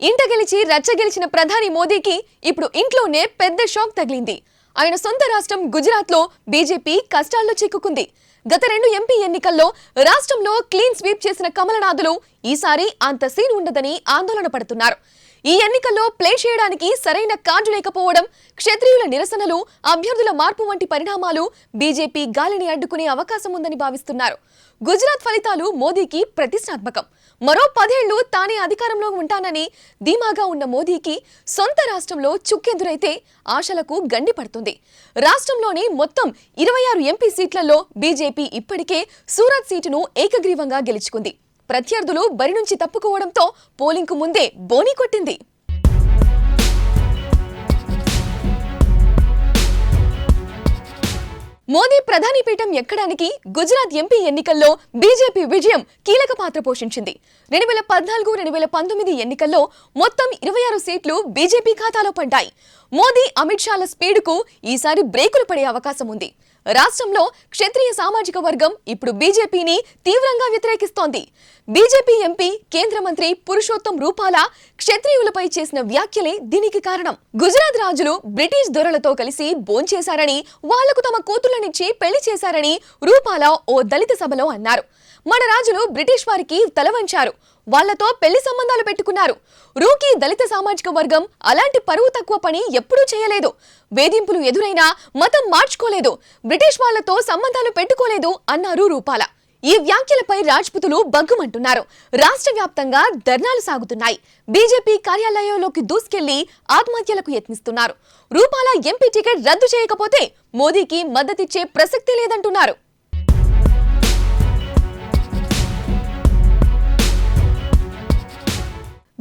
ఇంట గెలిచి రచ్చ గెలిచిన ప్రధాని మోదీకి ఇప్పుడు ఇంట్లోనే పెద్ద షాక్ తగిలింది. ఆయన సొంత రాష్ట్రం గుజరాత్లో బీజేపీ కష్టాల్లో చిక్కుకుంది. గత 2 ఎంపీ ఎన్నికల్లో రాష్ట్రంలో క్లీన్ స్వీప్ చేసిన కమలనాథులు ఈసారి అంత సీన్ ఉండదని ఆందోళన పడుతున్నారు. ఈ ఎన్నికల్లో ప్లే చేయడానికి సరైన కార్డు లేకపోవడం, క్షత్రియుల నిరసనలు, అభ్యర్థుల మార్పు వంటి పరిణామాలు బీజేపీ గాలిని అడ్డుకునే అవకాశం ఉందని భావిస్తున్నారు. గుజరాత్ ఫలితాలు మోదీకి ప్రతిష్టాత్మకం. మరో 10 ఏళ్లు తానే అధికారంలో ఉంటానని ధీమాగా ఉన్న మోదీకి సొంత రాష్ట్రంలో చుక్కెదురైతే ఆశలకు గండి పడుతుంది. రాష్ట్రంలోని మొత్తం 26 ఎంపీ సీట్లలో బీజేపీ ఇప్పటికే సూరత్ సీటును ఏకగ్రీవంగా గెలుచుకుంది. ప్రత్యర్థులు బరి నుంచి తప్పుకోవడంతో పోలింగ్కు ముందే బోని కొట్టింది. మోదీ ప్రధాని పీఠం ఎక్కడానికి గుజరాత్ ఎంపీ ఎన్నికల్లో బీజేపీ విజయం కీలక పాత్ర పోషించింది. 2014-2019 ఎన్నికల్లో మొత్తం 26 సీట్లు బీజేపీ ఖాతాలో పడ్డాయి. మోదీ, అమిత్ షాల స్పీడుకు ఈసారి బ్రేకులు పడే అవకాశం ఉంది. రాష్ట్రంలో క్షత్రియ సామాజిక వర్గం ఇప్పుడు బీజేపీని తీవ్రంగా వ్యతిరేకిస్తోంది. బీజేపీ ఎంపీ, కేంద్ర మంత్రి పురుషోత్తం రూపాలా క్షత్రియులపై చేసిన వ్యాఖ్యలే దీనికి కారణం. గుజరాత్ రాజులు బ్రిటిష్ దొరలతో కలిసి భోంచేశారని, వాళ్లకు తమ కూతుళ్లనిచ్చి పెళ్లి చేశారని రూపాలా ఓ దళిత సభలో అన్నారు. మన రాజులు బ్రిటిష్ వారికి తలవంచారు, వాళ్లతో పెళ్లి సంబంధాలు పెట్టుకున్నారు. రూకీ దళిత సామాజిక వర్గం అలాంటి పరువు తక్కువ పని ఎప్పుడూ చేయలేదు. వేధింపులు ఎదురైనా మతం మార్చుకోలేదు, బ్రిటిష్ వాళ్లతో సంబంధాలు పెట్టుకోలేదు అన్నారు రూపాలా. ఈ వ్యాఖ్యలపై రాజ్పుతులు బగ్గుమంటున్నారు. రాష్ట్ర వ్యాప్తంగా ధర్నాలు సాగుతున్నాయి. బీజేపీ కార్యాలయంలోకి దూసుకెళ్లి ఆత్మహత్యలకు యత్నిస్తున్నారు. రూపాలా ఎంపీ టికెట్ రద్దు చేయకపోతే మోదీకి మద్దతిచ్చే ప్రసక్తి లేదంటున్నారు.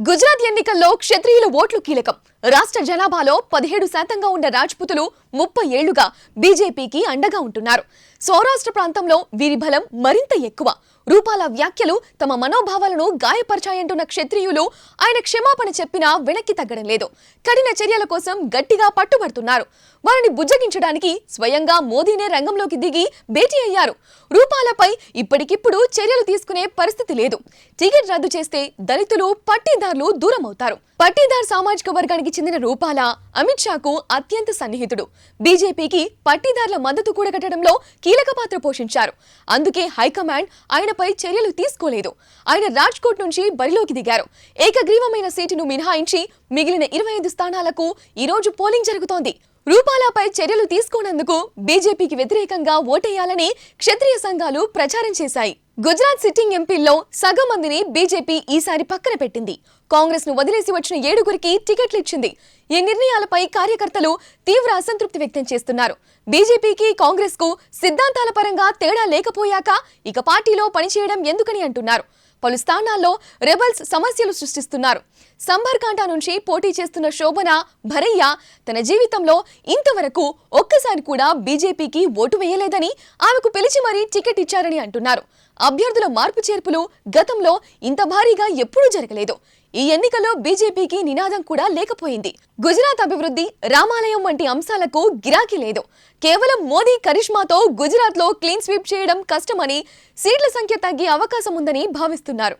గుజరాత్ ఎన్నికల్లో క్షత్రియుల ఓట్లు కీలకం. రాష్ట్ర జనాభాలో 17% ఉన్న రాజ్పుతులు 30 ఏళ్లుగా బీజేపీకి అండగా ఉంటున్నారు. సౌరాష్ట్ర ప్రాంతంలో వీరి బలం మరింత ఎక్కువ. రూపాలా వ్యాఖ్యలు తమ మనోభావాలను గాయపరిచాయంటున్న క్షత్రియులు ఆయన క్షమాపణ చెప్పినా వెనక్కి తగ్గడం లేదు. కఠిన చర్యల కోసం గట్టిగా పట్టుబడుతున్నారు. వారిని బుజ్జగించడానికి స్వయంగా మోదీనే రంగంలోకి దిగి భేటీ అయ్యారు. రూపాలపై ఇప్పటికిప్పుడు చర్యలు తీసుకునే పరిస్థితి లేదు. టికెట్ రద్దు చేస్తే దళితులు, పట్టీదార్లు దూరం అవుతారు. పట్టీదార్ సామాజిక వర్గానికి చెందిన రూపాలా అమిత్ షాకు అత్యంత సన్నిహితుడు. బీజేపీకి పట్టీదార్ల మద్దతు కూడగట్టడంలో కీలక పాత్ర పోషించారు. అందుకే హైకమాండ్ ఆయనపై చర్యలు తీసుకోలేదు. ఆయన రాజ్కోట్ నుంచి బరిలోకి దిగారు. ఏకగ్రీవమైన సీటును మినహాయించి మిగిలిన 25 స్థానాలకు ఈరోజు పోలింగ్ జరుగుతోంది. రూపాలాపై చర్యలు తీసుకోనందుకు బీజేపీకి వ్యతిరేకంగా ఓటేయాలని క్షత్రియ సంఘాలు ప్రచారం చేశాయి. గుజరాత్ సిట్టింగ్ ఎంపీల్లో సగం మందిని బీజేపీ ఈసారి పక్కన పెట్టింది. కాంగ్రెస్ ను వదిలేసి వచ్చిన 7గురికి టికెట్లు ఇచ్చింది. ఈ నిర్ణయాలపై కార్యకర్తలు తీవ్ర అసంతృప్తి వ్యక్తం చేస్తున్నారు. బీజేపీకి, కాంగ్రెస్ కు సిద్ధాంతాల పరంగా తేడా లేకపోయాక ఇక పార్టీలో పనిచేయడం ఎందుకని అంటున్నారు. పలు స్థానాల్లో రెబల్స్ సమస్యలు సృష్టిస్తున్నారు. సంబర్కాంటా నుంచి పోటీ చేస్తున్న శోభన భరయ్య తన జీవితంలో ఇంతవరకు ఒక్కసారి కూడా బీజేపీకి ఓటు వేయలేదని, ఆమెకు పిలిచి మరీ టికెట్ ఇచ్చారని అంటున్నారు. అభ్యర్థుల మార్పు చేర్పులు గతంలో ఇంత భారీగా ఎప్పుడూ జరగలేదు. ఈ ఎన్నికల్లో బీజేపీకి నినాదం కూడా లేకపోయింది. గుజరాత్ అభివృద్ధి, రామాలయం వంటి అంశాలకు గిరాకీ లేదు. కేవలం మోదీ కరిష్మాతో గుజరాత్లో క్లీన్ స్వీప్ చేయడం కష్టమని, సీట్ల సంఖ్య తగ్గే అవకాశం ఉందని భావిస్తున్నారు.